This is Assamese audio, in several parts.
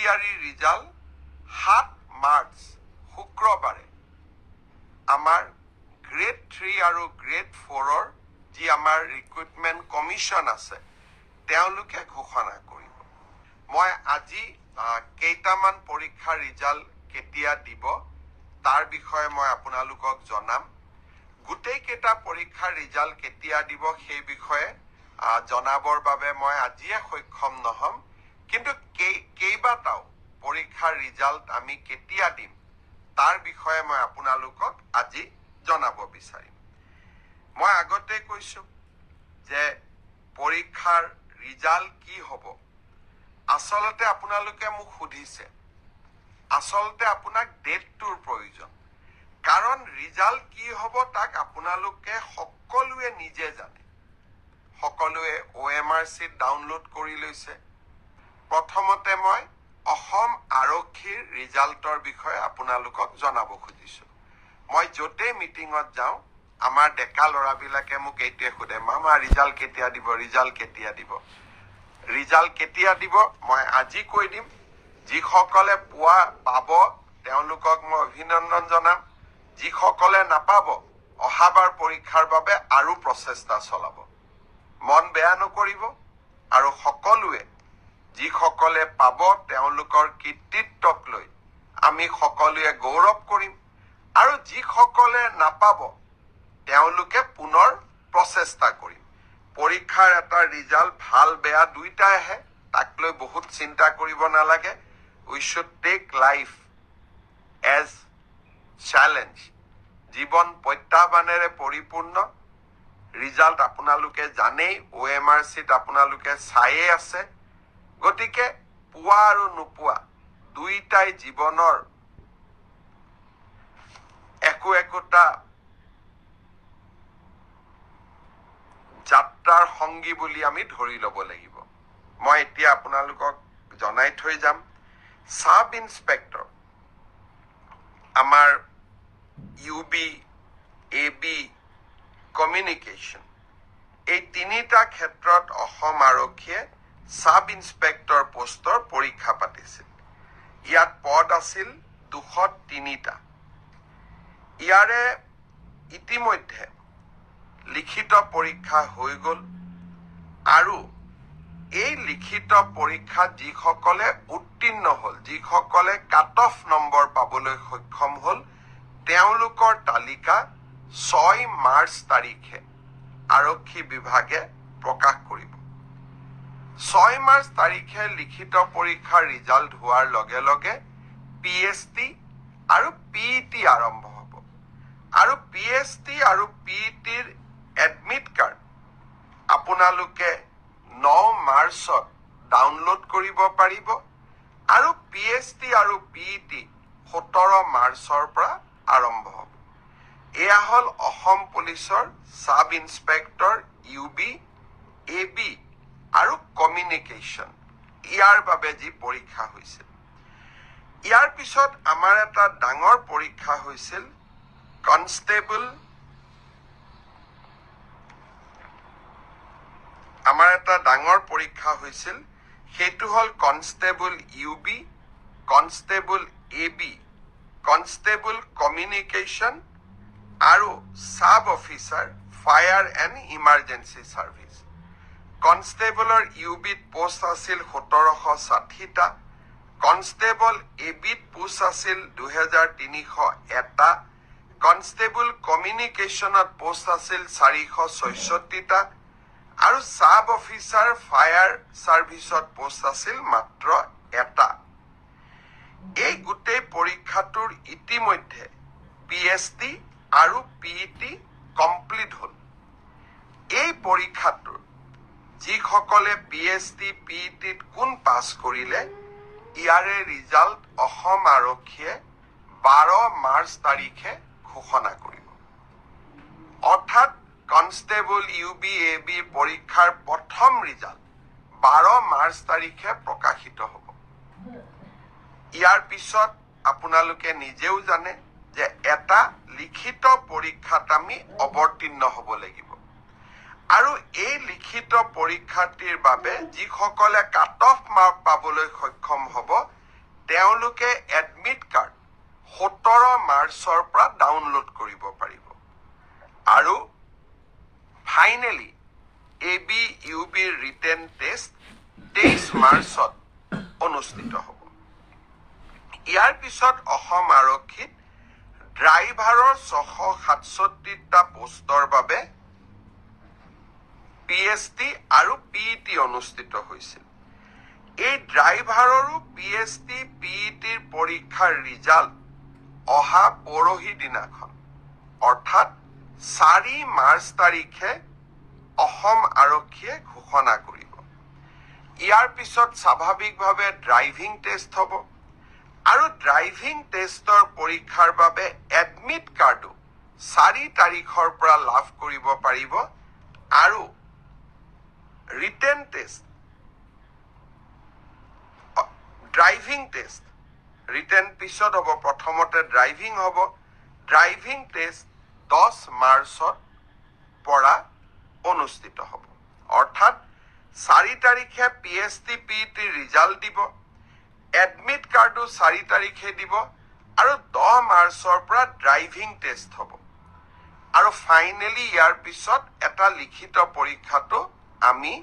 হাফ ইয়াৰি ৰিজাল্ট 7 মাৰ্চ শুক্ৰবাৰে আমাৰ গ্ৰেড 3 আৰু গ্ৰেড 4-ৰ যি আমাৰ ৰিক্ৰুটমেণ্ট কমিশ্যন আছে তেওঁলোকে ঘোষণা কৰিব। মই আজি কেইটামান পৰীক্ষাৰ ৰিজাল্ট কেতিয়া দিব তাৰ বিষয়ে মই আপোনালোকক জনাম। গোটেইকেইটা পৰীক্ষাৰ ৰিজাল্ট কেতিয়া দিব সেই বিষয়ে জনাবৰ বাবে মই আজিয়ে সক্ষম নহম, কিন্তু কেইবাটাও পৰীক্ষাৰ ৰিজাল্ট আমি কেতিয়া দিম তাৰ বিষয়ে মই আপোনালোকক আজি জনাব বিচাৰিম। মই আগতে কৈছো যে পৰীক্ষাৰ ৰিজাল্ট কি হ'ব। আচলতে আপোনালোকে মোক সুধিছে, আচলতে আপোনাক ডেটটোৰ প্ৰয়োজন, কাৰণ ৰিজাল্ট কি হ'ব তাক আপোনালোকে সকলোৱে নিজে জানে। সকলোৱে OMR sheet ডাউনলোড কৰি লৈছে। প্ৰথমতে মই অসম আৰক্ষীৰ ৰিজাল্টৰ বিষয়ে আপোনালোকক জনাব খুজিছো। মই য'তে মিটিঙত যাওঁ আমাৰ ডেকা ল'ৰাবিলাকে মোক এইটোৱে সোধে, মামা ৰিজাল্ট কেতিয়া দিব, ৰিজাল্ট কেতিয়া দিব। ৰিজাল্ট কেতিয়া দিব মই আজি কৈ দিম। যিসকলে পাব তেওঁলোকক মই অভিনন্দন জনাম। যিসকলে নাপাব অহাবাৰ পৰীক্ষাৰ বাবে আৰু প্ৰচেষ্টা চলাব। মন বেয়া নকৰিব, আৰু সকলোৱে যিসকলে পাব তেওঁলোকৰ কৃতিত্বক লৈ আমি সকলোৱে গৌৰৱ কৰিম, আৰু যিসকলে নাপাব তেওঁলোকে পুনৰ প্ৰচেষ্টা কৰিম। পৰীক্ষাৰ এটা ৰিজাল্ট ভাল বেয়া দুইটাই আহে, তাক লৈ বহুত চিন্তা কৰিব নালাগে। We should take life as challenge. জীৱন প্ৰত্যাহ্বানেৰে পৰিপূৰ্ণ। ৰিজাল্ট আপোনালোকে জানেই, OMR sheet আপোনালোকে চায়ে আছে। গতিকে পোৱা আৰু নোপোৱা দুইটাই জীৱনৰ একোটা যাত্ৰাৰ সংগী বুলি আমি ধৰি ল'ব লাগিব। মই এতিয়া আপোনালোকক জনাই থৈ যাম, সাব ইন্সপেক্টৰ আমাৰ UB, AB, কমিউনিকেশ্যন, এই তিনিটা ক্ষেত্ৰত অসম আৰক্ষীয়ে সাব ইন্সপেক্টৰ পোষ্টৰ পৰীক্ষা পাতিছিল। ইয়াত পদ আছিল 203টা। ইয়াৰে ইতিমধ্যে লিখিত পৰীক্ষা হৈ গ'ল, আৰু এই লিখিত পৰীক্ষাত যিসকলে উত্তীৰ্ণ হ'ল, যিসকলে কাট অফ নম্বৰ পাবলৈ সক্ষম হ'ল, তেওঁলোকৰ তালিকা 6 মাৰ্চ তাৰিখে আৰক্ষী বিভাগে প্ৰকাশ কৰিব। 6 মাৰ্চ তাৰিখে লিখিত পৰীক্ষাৰ ৰিজাল্ট হোৱাৰ লগে লগে PST আৰু PET আৰম্ভ হ'ব, আৰু PST আৰু PETৰ এডমিট কাৰ্ড আপোনালোকে 9 মাৰ্চত ডাউনলোড কৰিব পাৰিব, আৰু PST আৰু PET 17 মাৰ্চৰ পৰা আৰম্ভ হ'ব। এয়া হ'ল অসম পুলিচৰ সাব ইন্সপেক্টৰ UB, AB আৰু কমিউনিকেশ্যন, ইয়াৰ বাবে যি পৰীক্ষা হৈছিল। ইয়াৰ পিছত আমাৰ এটা ডাঙৰ পৰীক্ষা হৈছিল কনষ্টেবল। সেইটো হ'ল constable UB, constable AB, constable communication আৰু sub officer fire and emergency service. কনষ্টেবলৰ UBত পোষ্ট আছিল 1760টা, কনষ্টেবল ABত পোষ্ট আছিল 2301টা, কনষ্টেবল কমিউনিকেশ্যনত পোষ্ট আছিল 466টা, আৰু সাব অফিচাৰ ফায়াৰ ছাৰ্ভিচত পোষ্ট আছিল মাত্ৰ 1টা। এই গোটেই পৰীক্ষাটোৰ ইতিমধ্যে PST আৰু PET কমপ্লিট হ'ল। এই পৰীক্ষাটোৰ যিসকলে PST, PETত কোন পাছ কৰিলে, ইয়াৰে ৰিজাল্ট অসম আৰক্ষীয়ে 12 মাৰ্চ তাৰিখে ঘোষণা কৰিব। অৰ্থাৎ কনষ্টেবল UB, AB পৰীক্ষাৰ প্ৰথম ৰিজাল্ট 12 মাৰ্চ তাৰিখে প্ৰকাশিত হ'ব। ইয়াৰ পিছত আপোনালোকে নিজেও জানে যে এটা লিখিত পৰীক্ষাত আমি অৱতীৰ্ণ হ'ব লাগিব, আৰু এই লিখিত পৰীক্ষাটিৰ বাবে যিসকলে কাট অফ মাৰ্ক পাবলৈ সক্ষম হ'ব তেওঁলোকে এডমিট কাৰ্ড 17 মাৰ্চৰ পৰা ডাউনলোড কৰিব পাৰিব আৰু ফাইনেলি ABUB ৰিটেন টেষ্ট 23 মাৰ্চত অনুষ্ঠিত হ'ব। ইয়াৰ পিছত অসম আৰক্ষীত ড্ৰাইভাৰৰ 667টা পোষ্টৰ বাবে PST আৰু PET অনুষ্ঠিত হৈছিল। এই ড্ৰাইভাৰৰো PST PETৰ পৰীক্ষাৰ ৰিজাল্ট অহা পৰহি দিনাখন অৰ্থাৎ 4 মাৰ্চ তাৰিখে অসম আৰক্ষীয়ে ঘোষণা কৰিব। ইয়াৰ পিছত স্বাভাৱিকভাৱে ড্ৰাইভিং টেষ্ট হ'ব আৰু ড্ৰাইভিং টেষ্টৰ পৰীক্ষাৰ বাবে এডমিট কাৰ্ডো 4 তাৰিখৰ পৰা লাভ কৰিব পাৰিব আৰু written test driving test written পিছত হ'ব, প্ৰথমতে ড্ৰাইভিং হ'ব। ড্ৰাইভিং টেষ্ট 10 মাৰ্চৰ পৰা অনুষ্ঠিত হ'ব অৰ্থাৎ 4 তাৰিখে PST PET ৰিজাল্ট দিব, এডমিট কাৰ্ডো 4 তাৰিখে দিব আৰু 10 মাৰ্চৰ পৰা ড্ৰাইভিং টেষ্ট হ'ব আৰু ফাইনেলি ইয়াৰ পিছত এটা লিখিত পৰীক্ষাটো আমি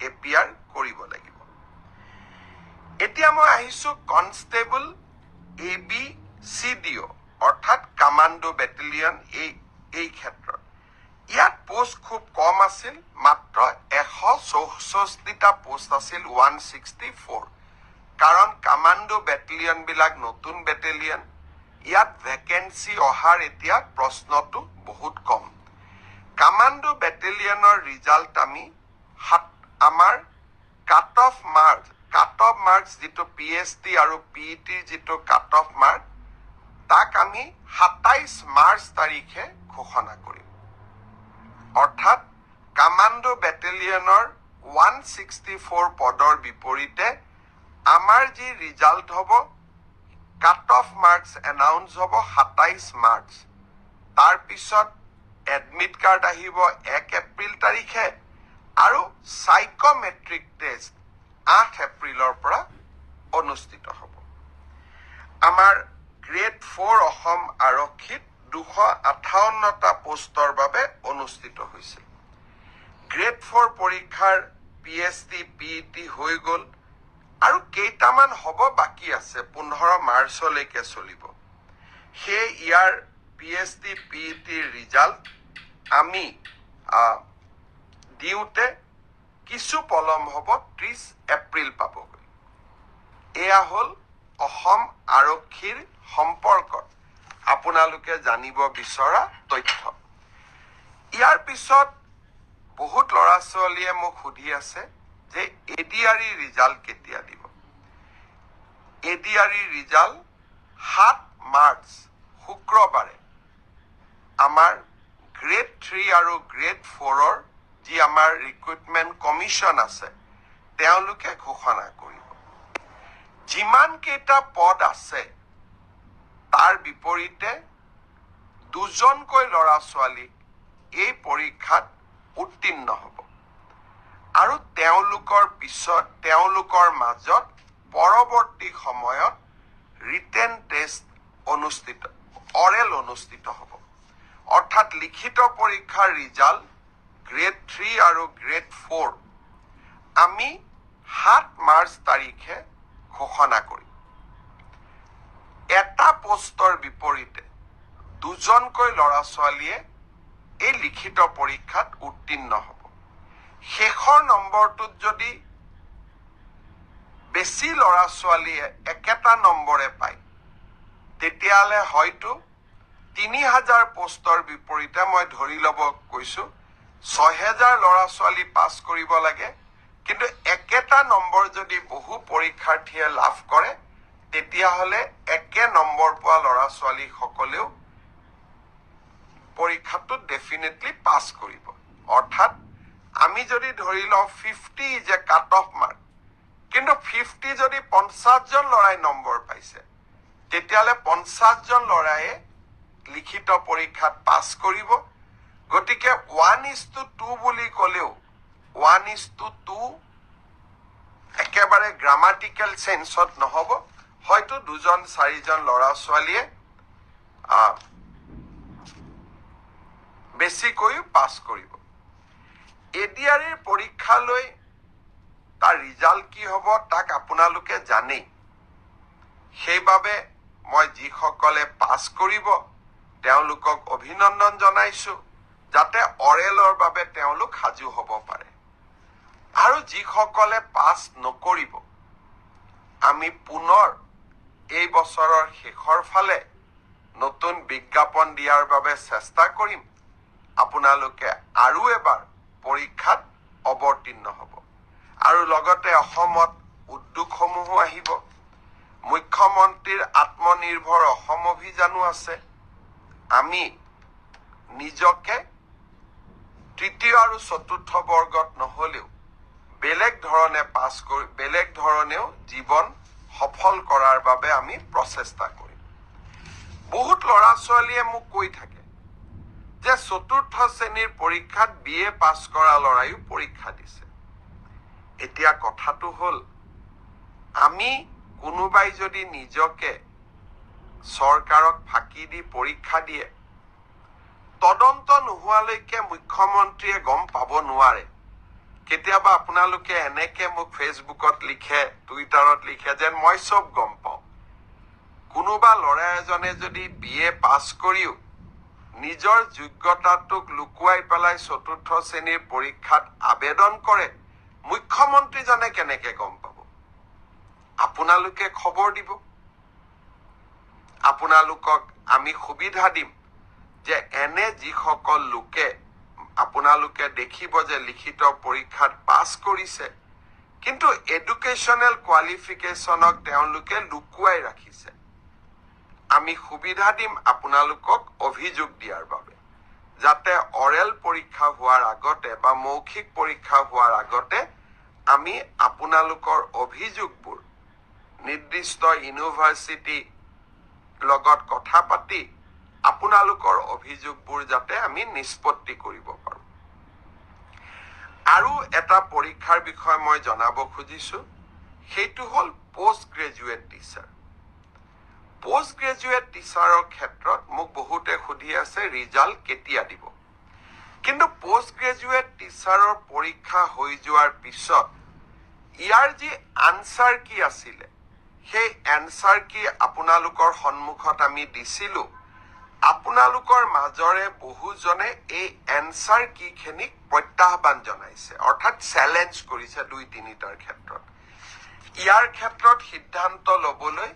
এপিয়াৰ কৰিব লাগিব। এতিয়া মই আহিছো কনষ্টেবল ABCDO অৰ্থাৎ কামাণ্ডো বেটেলিয়ন এই ক্ষেত্ৰত। ইয়াত পোষ্ট খুব কম আছিল, মাত্ৰ 164টা পোষ্ট আছিল 164, কাৰণ কামাণ্ডো বেটেলিয়নবিলাক নতুন বেটেলিয়ন, ইয়াত ভেকেঞ্চি অহাৰ এতিয়া প্ৰশ্নটো বহুত কম। কামাণ্ডো বেটেলিয়নৰ ৰিজাল্ট আমি আমাৰ কাট অফ মাৰ্কছ যিটো PST আৰু PETৰ যিটো কাট অফ মাৰ্ক তাক আমি 27 মাৰ্চ তাৰিখে ঘোষণা কৰিম। অৰ্থাৎ কামাণ্ডো বেটেলিয়নৰ 164 পদৰ বিপৰীতে আমাৰ যি ৰিজাল্ট হ'ব কাট অফ মাৰ্কছ এনাউন্স হ'ব 27 মাৰ্চ। তাৰপিছত এডমিট কাৰ্ড আহিব 1 এপ্ৰিল তাৰিখে আৰু সাইকোমেট্ৰিক টেষ্ট 8 এপ্ৰিলৰ পৰা অনুষ্ঠিত হ'ব। আমাৰ গ্ৰেড 4 অসম আৰক্ষীত 258টা পোষ্টৰ বাবে অনুষ্ঠিত হৈছিল। গ্ৰেড 4 পৰীক্ষাৰ PST PET হৈ গ'ল আৰু কেইটামান হ'ব বাকী আছে, 15 মাৰ্চলৈকে চলিব। সেই ইয়াৰ PST PETৰ ৰিজাল্ট আমি দিওঁতে কিছু পলম হ'ব, 30 এপ্ৰিল পাবগৈ। এয়া হ'ল অসম আৰক্ষীৰ সম্পৰ্কত আপোনালোকে জানিব বিচৰা তথ্য। ইয়াৰ পিছত বহুত ল'ৰা ছোৱালীয়ে মোক সুধি আছে যে ADRE ৰিজাল্ট কেতিয়া দিব। ADRE ৰিজাল্ট 7 মাৰ্চ শুক্ৰবাৰে আমাৰ গ্ৰেড 3 আৰু গ্ৰেড 4ৰ যি আমাৰ ৰিক্ৰুটমেণ্ট কমিশ্যন আছে তেওঁলোকে ঘোষণা কৰিব। যিমান কেইটা পদ আছে তাৰ বিপৰীতে 2জনকৈ ল'ৰা ছোৱালী এই পৰীক্ষাত উত্তীৰ্ণ হ'ব আৰু তেওঁলোকৰ মাজত পৰৱৰ্তী সময়ত ৰিটেন টেষ্ট অৰেল অনুষ্ঠিত হ'ব। অৰ্থাৎ লিখিত পৰীক্ষাৰ ৰিজাল্ট গ্ৰেড 3 আৰু গ্ৰেড 4 আমি 7 মাৰ্চ তাৰিখে ঘোষণা কৰিম। এটা পোষ্টৰ বিপৰীতে 2জনকৈ ল'ৰা ছোৱালীয়ে এই লিখিত পৰীক্ষাত উত্তীৰ্ণ হ'ব। শেষৰ নম্বৰটোত যদি বেছি ল'ৰা ছোৱালীয়ে একেটা নম্বৰে পায় তেতিয়াহ'লে হয়তো 3000 পোষ্টৰ বিপৰীতে মই ধৰি ল'ব কৈছো 6000 ল'ৰা ছোৱালী পাছ কৰিব লাগে, কিন্তু একেটা নম্বৰ যদি বহু পৰীক্ষাৰ্থীয়ে লাভ কৰে তেতিয়াহ'লে একে নম্বৰ পোৱা ল'ৰা ছোৱালীসকলেও পৰীক্ষাটোত ডেফিনেটলি পাছ কৰিব। অৰ্থাৎ আমি যদি ধৰি লওঁ 50 যে কাট অফ মাৰ্ক, কিন্তু 50 যদি 50জন ল'ৰাই নম্বৰ পাইছে তেতিয়াহ'লে 50জন ল'ৰায়ে লিখিত পৰীক্ষাত পাছ কৰিব। গতিকে 1:2 বুলি ক'লেও 1:2 একেবাৰে গ্ৰামাটিকেল চেঞ্চত নহ'ব, হয়তো 2-4জন ল'ৰা ছোৱালীয়ে বেছিকৈ পাছ কৰিব। এডিআৰইৰ পৰীক্ষালৈ তাৰ ৰিজাল্ট কি হ'ব তাক আপোনালোকে জানেই। সেইবাবে মই যিসকলে পাছ কৰিব তেওঁলোকক অভিনন্দন জনাইছো, যাতে অৰেলৰ বাবে তেওঁলোক সাজু হ'ব পাৰে। আৰু যিসকলে পাছ নকৰিব, আমি পুনৰ এই বছৰৰ শেষৰ ফালে নতুন বিজ্ঞাপন দিয়াৰ বাবে চেষ্টা কৰিম। আপোনালোকে আৰু এবাৰ পৰীক্ষাত অৱতীৰ্ণ হ'ব। আৰু লগতে অসমত উদ্যোগসমূহো আহিব। মুখ্যমন্ত্ৰীৰ আত্মনিৰ্ভৰ অসম অভিযানো আছে। আমি নিজকে তৃতীয় আৰু চতুৰ্থ বৰ্গত নহলেও বেলেগ ধৰণেও জীৱন সফল কৰাৰ বাবে আমি প্ৰচেষ্টা কৰিম। বহুত ল'ৰা ছোৱালীয়ে মোক কৈ থাকে যে চতুৰ্থ শ্ৰেণীৰ পৰীক্ষাত BA পাছ কৰা ল'ৰাইও পৰীক্ষা দিছে। এতিয়া কথাটো হ'ল, আমি কোনোবাই যদি নিজকে চৰকাৰক ফাঁকি দি পৰীক্ষা দিয়ে, তদন্ত নোহোৱালৈকে মুখ্যমন্ত্ৰীয়ে গম পাব নোৱাৰে। কেতিয়াবা আপোনালোকে এনেকে মোক ফেচবুকত লিখে, টুইটাৰত লিখে যেন মই চব গম পাওঁ। কোনোবা ল'ৰা এজনে যদি BA পাছ কৰিও নিজৰ যোগ্যতাটোক লুকুৱাই পেলাই চতুৰ্থ শ্ৰেণীৰ পৰীক্ষাত আবেদন কৰে, মুখ্যমন্ত্ৰীজনে কেনেকে গম পাব? আপোনালোকে খবৰ দিব। আপোনালোকক আমি সুবিধা দিম যে এনে যিসকল লোকে আপোনালোকে দেখিব যে লিখিত পৰীক্ষাত পাছ কৰিছে, কিন্তু এডুকেশ্যনেল কোৱালিফিকেশ্যনক তেওঁলোকে লুকুৱাই ৰাখিছে, আমি সুবিধা দিম আপোনালোকক অভিযোগ দিয়াৰ বাবে, যাতে অৰেল পৰীক্ষা হোৱাৰ আগতে বা মৌখিক পৰীক্ষা হোৱাৰ আগতে আমি আপোনালোকৰ অভিযোগবোৰ নিৰ্দিষ্ট ইউনিভাৰ্চিটি লগত কথা পাতি আপোনালোকৰ অভিযোগবোৰ যাতে আমি নিষ্পত্তি কৰিব পাৰো। আৰু এটা পৰীক্ষাৰ বিষয়ে মই জনাব খুজিছো, সেইটো হ'ল post graduate teacher. Post graduate টিচাৰৰ ক্ষেত্ৰত মোক বহুতে সুধি আছে ৰিজাল্ট কেতিয়া দিব। কিন্তু পোষ্ট গ্ৰেজুৱেট টিচাৰৰ পৰীক্ষা হৈ যোৱাৰ পিছত ইয়াৰ যি আনসাৰ কি আছিলে, সেই এনসাৰ কি আপোনালোকৰ সন্মুখত আমি দিছিলো। আপোনালোকৰ মাজৰে বহুজনে এই এনসাৰ কিখিনিক প্ৰত্যাহ্বান জনাইছে, অৰ্থাৎ চেলেঞ্জ কৰিছে 2-3টাৰ ক্ষেত্ৰত। ইয়াৰ ক্ষেত্ৰত সিদ্ধান্ত ল'বলৈ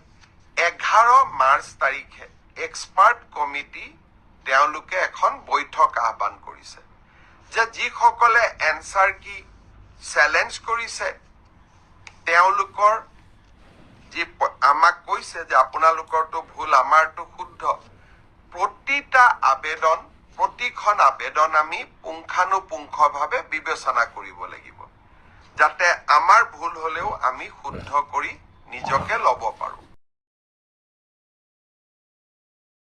11 মাৰ্চ তাৰিখে এক্সপাৰ্ট কমিটি তেওঁলোকে এখন বৈঠক আহ্বান কৰিছে, যে যিসকলে এনসাৰ কি চেলেঞ্জ কৰিছে তেওঁলোকৰ যি আমাক কৈছে যে আপোনালোকৰটো ভুল, আমাৰটো শুদ্ধ, প্ৰতিখন আবেদন আমি পুংখানুপুংখভাৱে বিবেচনা কৰিব লাগিব, যাতে আমাৰ ভুল হলেও আমি শুদ্ধ কৰি নিজকে ল'ব পাৰো।